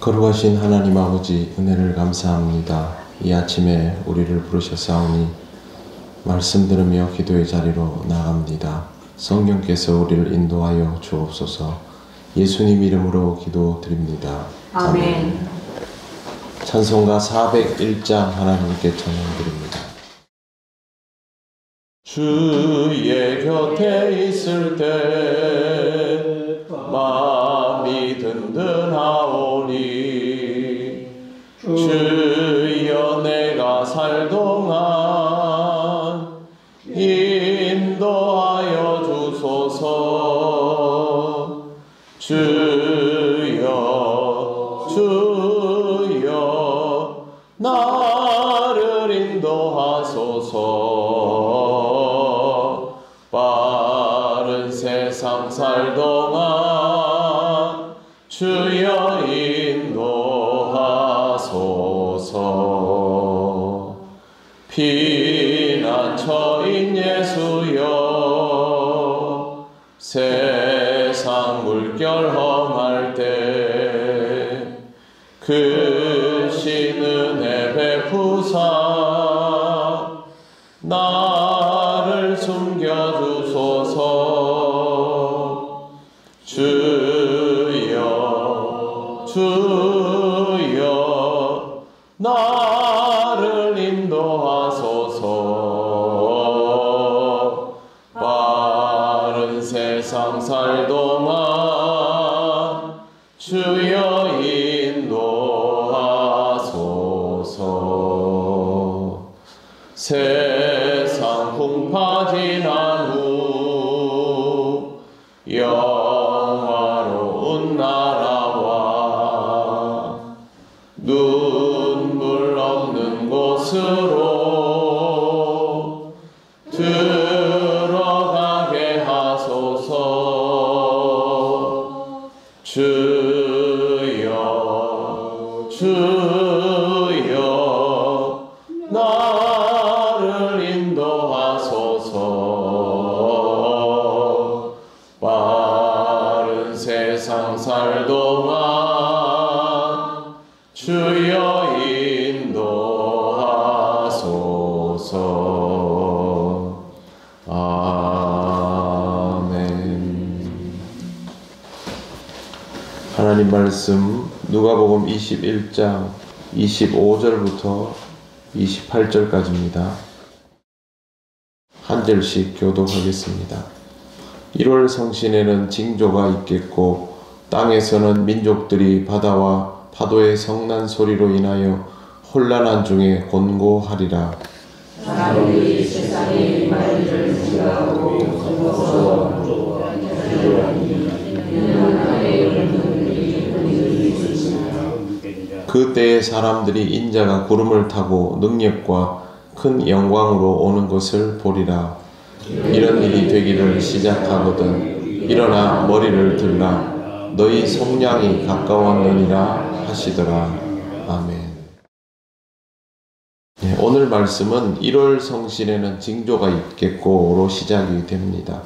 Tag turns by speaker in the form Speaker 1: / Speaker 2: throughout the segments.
Speaker 1: 거룩하신 하나님 아버지, 은혜를 감사합니다. 이 아침에 우리를 부르셨사오니 말씀 들으며 기도의 자리로 나갑니다. 성령께서 우리를 인도하여 주옵소서. 예수님 이름으로 기도드립니다.
Speaker 2: 아멘.
Speaker 1: 찬송가 401장 하나님께 찬양드립니다. 주의 곁에 있을 때 마음이 든든하오니 주여 내가 살 동안 인도하여 주소서. 주여 주여 나를 인도하소서. 빠른 세상 살 동안 주여 인도하소서. 피난처인 예수여 세상 물결 험할 때 크신 은혜 베푸사 나를 숨겨주소서. 주여 주여 나를 인도하소서. 빠른 세상 살 동안 주여 인도하소서. 세상 풍파 지난 후 영화로운 나라와 눈물 없는 곳으로 들어가게 하소서. 주여 주여 나를 인도하소서. 빠른 세상 살 동안 주여 인도하소서. 아멘. 하나님 말씀 누가복음 21장 25절부터 28절까지입니다. 한 절씩 교독하겠습니다. 1월 성신에는 징조가 있겠고 땅에서는 민족들이 바다와 파도의 성난 소리로 인하여 혼란한 중에 곤고하리라.
Speaker 2: 사람들이 세상의 말들을 생각하고 숨어서
Speaker 1: 그때에 사람들이 인자가 구름을 타고 능력과 큰 영광으로 오는 것을 보리라. 이런 일이 되기를 시작하거든 일어나 머리를 들라. 너희 속량이 가까웠느니라 하시더라. 아멘. 네, 오늘 말씀은 1월 성신에는 징조가 있겠고로 시작이 됩니다.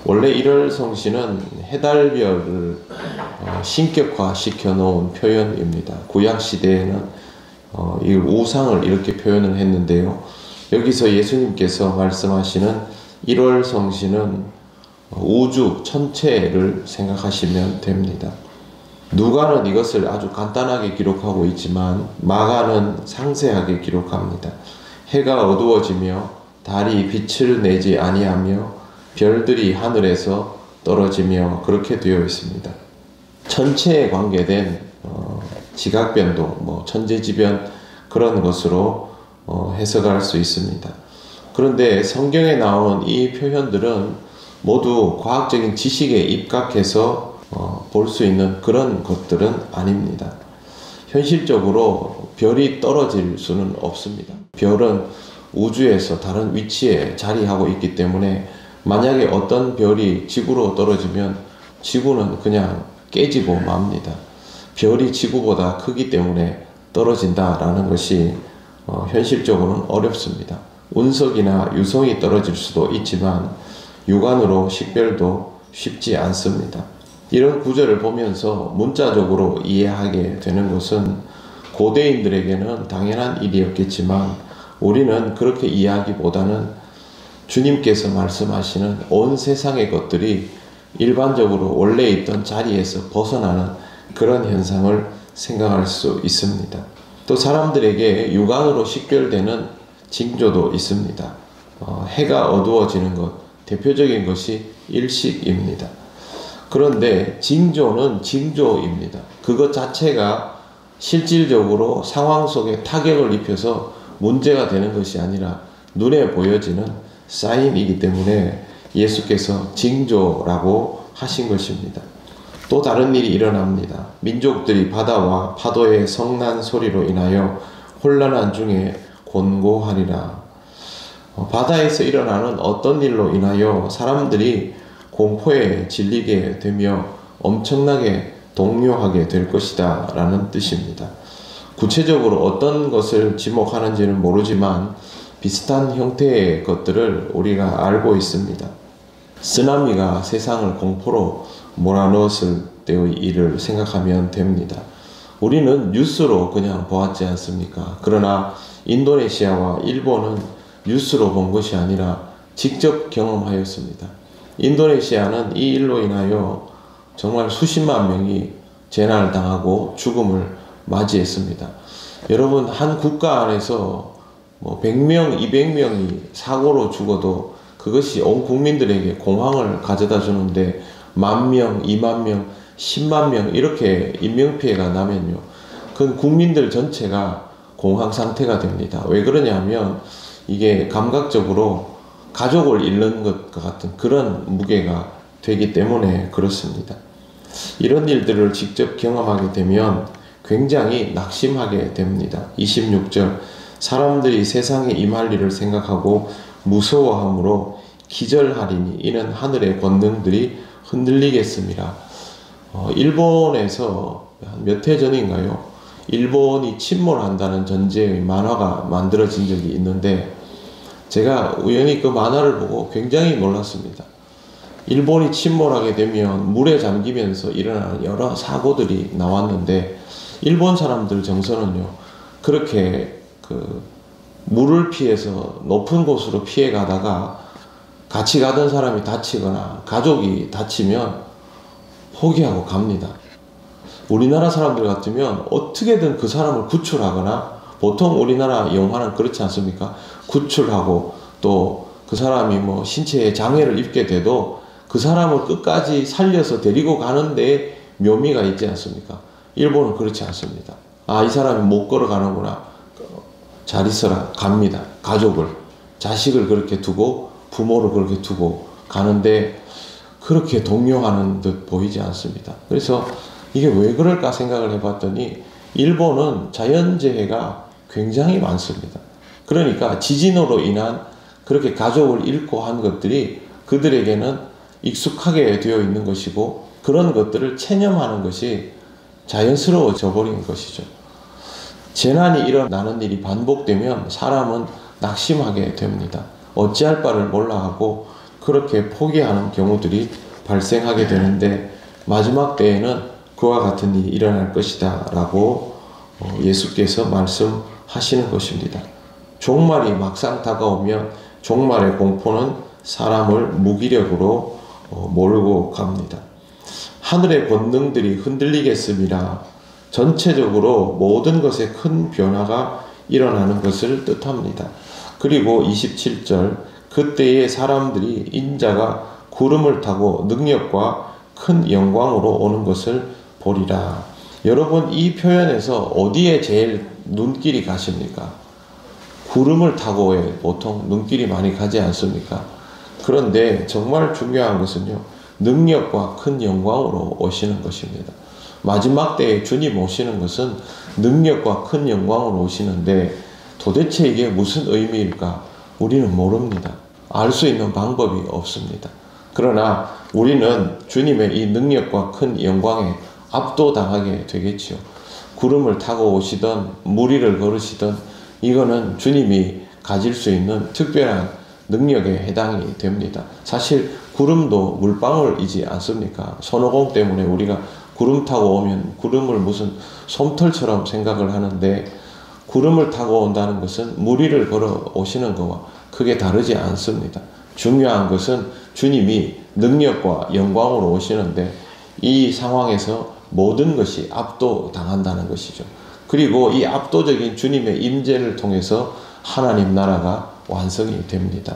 Speaker 1: 원래 1월 성신은 해달별을 신격화시켜 놓은 표현입니다. 구약 시대에는 이 우상을 이렇게 표현을 했는데요. 여기서 예수님께서 말씀하시는 1월 성신은 우주 전체를 생각하시면 됩니다. 누가는 이것을 아주 간단하게 기록하고 있지만 마가는 상세하게 기록합니다. 해가 어두워지며 달이 빛을 내지 아니하며 별들이 하늘에서 떨어지며 그렇게 되어 있습니다. 천체에 관계된 지각변동, 천재지변 그런 것으로 해석할 수 있습니다. 그런데 성경에 나온 이 표현들은 모두 과학적인 지식에 입각해서 볼 수 있는 그런 것들은 아닙니다. 현실적으로 별이 떨어질 수는 없습니다. 별은 우주에서 다른 위치에 자리하고 있기 때문에 만약에 어떤 별이 지구로 떨어지면 지구는 그냥 깨지고 맙니다. 별이 지구보다 크기 때문에 떨어진다라는 것이 현실적으로는 어렵습니다. 운석이나 유성이 떨어질 수도 있지만 육안으로 식별도 쉽지 않습니다. 이런 구절을 보면서 문자적으로 이해하게 되는 것은 고대인들에게는 당연한 일이었겠지만 우리는 그렇게 이해하기보다는 주님께서 말씀하시는 온 세상의 것들이 일반적으로 원래 있던 자리에서 벗어나는 그런 현상을 생각할 수 있습니다. 또 사람들에게 육안으로 식별되는 징조도 있습니다. 해가 어두워지는 것, 대표적인 것이 일식입니다. 그런데 징조는 징조입니다. 그것 자체가 실질적으로 상황 속에 타격을 입혀서 문제가 되는 것이 아니라 눈에 보여지는 사인이기 때문에 예수께서 징조라고 하신 것입니다. 또 다른 일이 일어납니다. 민족들이 바다와 파도의 성난 소리로 인하여 혼란한 중에 곤고하리라. 바다에서 일어나는 어떤 일로 인하여 사람들이 공포에 질리게 되며 엄청나게 동요하게 될 것이다 라는 뜻입니다. 구체적으로 어떤 것을 지목하는지는 모르지만 비슷한 형태의 것들을 우리가 알고 있습니다. 쓰나미가 세상을 공포로 몰아넣었을 때의 일을 생각하면 됩니다. 우리는 뉴스로 그냥 보았지 않습니까? 그러나 인도네시아와 일본은 뉴스로 본 것이 아니라 직접 경험하였습니다. 인도네시아는 이 일로 인하여 정말 수십만 명이 재난을 당하고 죽음을 맞이했습니다. 여러분, 한 국가 안에서 100명, 200명이 사고로 죽어도 그것이 온 국민들에게 공황을 가져다 주는데 10,000명, 20,000명, 100,000명 이렇게 인명피해가 나면요, 그건 국민들 전체가 공황 상태가 됩니다. 왜 그러냐면 이게 감각적으로 가족을 잃는 것과 같은 그런 무게가 되기 때문에 그렇습니다. 이런 일들을 직접 경험하게 되면 굉장히 낙심하게 됩니다. 26절, 사람들이 세상에 임할 일을 생각하고 무서워함으로 기절하리니 이는 하늘의 권능들이 흔들리겠습니다. 일본에서 몇 해 전인가요? 일본이 침몰한다는 전제의 만화가 만들어진 적이 있는데 제가 우연히 그 만화를 보고 굉장히 놀랐습니다. 일본이 침몰하게 되면 물에 잠기면서 일어나는 여러 사고들이 나왔는데 일본 사람들 정서는요, 그렇게 물을 피해서 높은 곳으로 피해 가다가 같이 가던 사람이 다치거나 가족이 다치면 포기하고 갑니다. 우리나라 사람들 같으면 어떻게든 그 사람을 구출하거나, 보통 우리나라 영화는 그렇지 않습니까? 구출하고 또 그 사람이 신체에 장애를 입게 돼도 그 사람을 끝까지 살려서 데리고 가는데 묘미가 있지 않습니까? 일본은 그렇지 않습니다. 이 사람이 못 걸어가는구나. 잘 있어라. 갑니다. 가족을, 자식을 그렇게 두고 부모를 그렇게 두고 가는데 그렇게 동요하는 듯 보이지 않습니다. 그래서 이게 왜 그럴까 생각을 해봤더니 일본은 자연재해가 굉장히 많습니다. 그러니까 지진으로 인한 그렇게 가족을 잃고 한 것들이 그들에게는 익숙하게 되어 있는 것이고 그런 것들을 체념하는 것이 자연스러워져 버린 것이죠. 재난이 일어나는 일이 반복되면 사람은 낙심하게 됩니다. 어찌할 바를 몰라 하고 그렇게 포기하는 경우들이 발생하게 되는데 마지막 때에는 그와 같은 일이 일어날 것이다 라고 예수께서 말씀하시는 것입니다. 종말이 막상 다가오면 종말의 공포는 사람을 무기력으로 몰고 갑니다. 하늘의 권능들이 흔들리겠습니다. 전체적으로 모든 것에 큰 변화가 일어나는 것을 뜻합니다. 그리고 27절, 그때의 사람들이 인자가 구름을 타고 능력과 큰 영광으로 오는 것을 보리라. 여러분, 이 표현에서 어디에 제일 눈길이 가십니까? 구름을 타고 보통 눈길이 많이 가지 않습니까? 그런데 정말 중요한 것은요, 능력과 큰 영광으로 오시는 것입니다. 마지막 때에 주님 오시는 것은 능력과 큰 영광으로 오시는데 도대체 이게 무슨 의미일까? 우리는 모릅니다. 알 수 있는 방법이 없습니다. 그러나 우리는 주님의 이 능력과 큰 영광에 압도당하게 되겠지요. 구름을 타고 오시던 무리를 걸으시던 이거는 주님이 가질 수 있는 특별한 능력에 해당이 됩니다. 사실 구름도 물방울이지 않습니까? 손오공 때문에 우리가 구름 타고 오면 구름을 무슨 솜털처럼 생각을 하는데, 구름을 타고 온다는 것은 물 위를 걸어 오시는 것과 크게 다르지 않습니다. 중요한 것은 주님이 능력과 영광으로 오시는데, 이 상황에서 모든 것이 압도당한다는 것이죠. 그리고 이 압도적인 주님의 임재를 통해서 하나님 나라가 완성이 됩니다.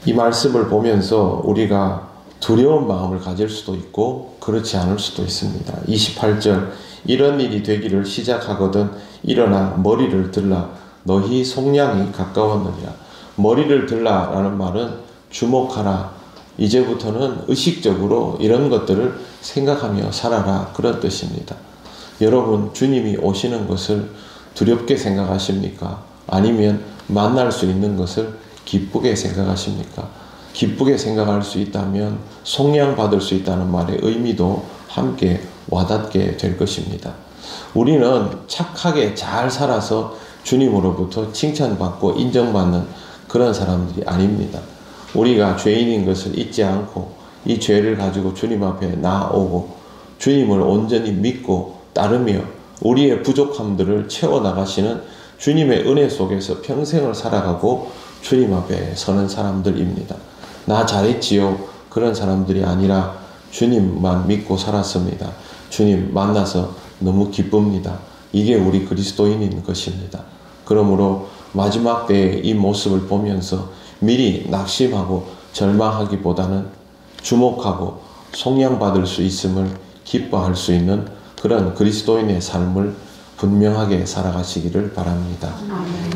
Speaker 1: 이 말씀을 보면서 우리가 두려운 마음을 가질 수도 있고 그렇지 않을 수도 있습니다. 28절, 이런 일이 되기를 시작하거든 일어나 머리를 들라, 너희 속량이 가까웠느니라. 머리를 들라 라는 말은 주목하라, 이제부터는 의식적으로 이런 것들을 생각하며 살아라, 그런 뜻입니다. 여러분, 주님이 오시는 것을 두렵게 생각하십니까? 아니면 만날 수 있는 것을 기쁘게 생각하십니까? 기쁘게 생각할 수 있다면 속량받을 수 있다는 말의 의미도 함께 와닿게 될 것입니다. 우리는 착하게 잘 살아서 주님으로부터 칭찬받고 인정받는 그런 사람들이 아닙니다. 우리가 죄인인 것을 잊지 않고 이 죄를 가지고 주님 앞에 나아오고 주님을 온전히 믿고 따르며 우리의 부족함들을 채워나가시는 주님의 은혜 속에서 평생을 살아가고 주님 앞에 서는 사람들입니다. 나 잘했지요, 그런 사람들이 아니라 주님만 믿고 살았습니다. 주님 만나서 너무 기쁩니다. 이게 우리 그리스도인인 것입니다. 그러므로 마지막 때의 이 모습을 보면서 미리 낙심하고 절망하기보다는 주목하고 속량받을 수 있음을 기뻐할 수 있는 그런 그리스도인의 삶을 분명하게 살아가시기를 바랍니다.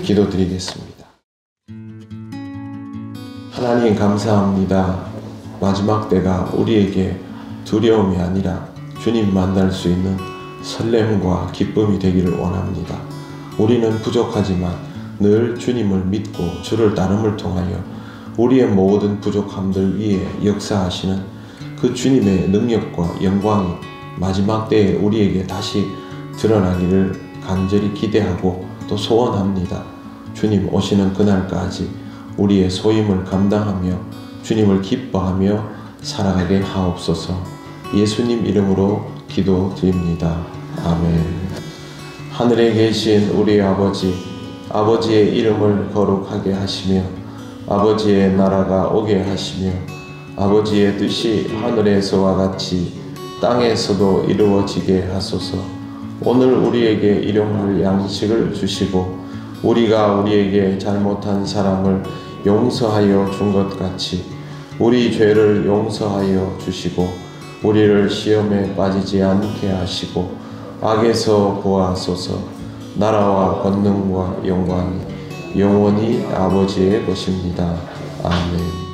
Speaker 1: 기도드리겠습니다. 하나님 감사합니다. 마지막 때가 우리에게 두려움이 아니라 주님 만날 수 있는 설렘과 기쁨이 되기를 원합니다. 우리는 부족하지만 늘 주님을 믿고 주를 따름을 통하여 우리의 모든 부족함들 위에 역사하시는 그 주님의 능력과 영광이 마지막 때에 우리에게 다시 드러나기를 간절히 기대하고 또 소원합니다. 주님 오시는 그날까지 우리의 소임을 감당하며 주님을 기뻐하며 살아가게 하옵소서. 예수님 이름으로 기도드립니다. 아멘. 하늘에 계신 우리 아버지, 아버지의 이름을 거룩하게 하시며 아버지의 나라가 오게 하시며 아버지의 뜻이 하늘에서와 같이 땅에서도 이루어지게 하소서. 오늘 우리에게 일용할 양식을 주시고 우리가 우리에게 잘못한 사람을 용서하여 준 것 같이 우리 죄를 용서하여 주시고 우리를 시험에 빠지지 않게 하시고 악에서 구하소서. 나라와 권능과 영광이 영원히 아버지의 것입니다. 아멘.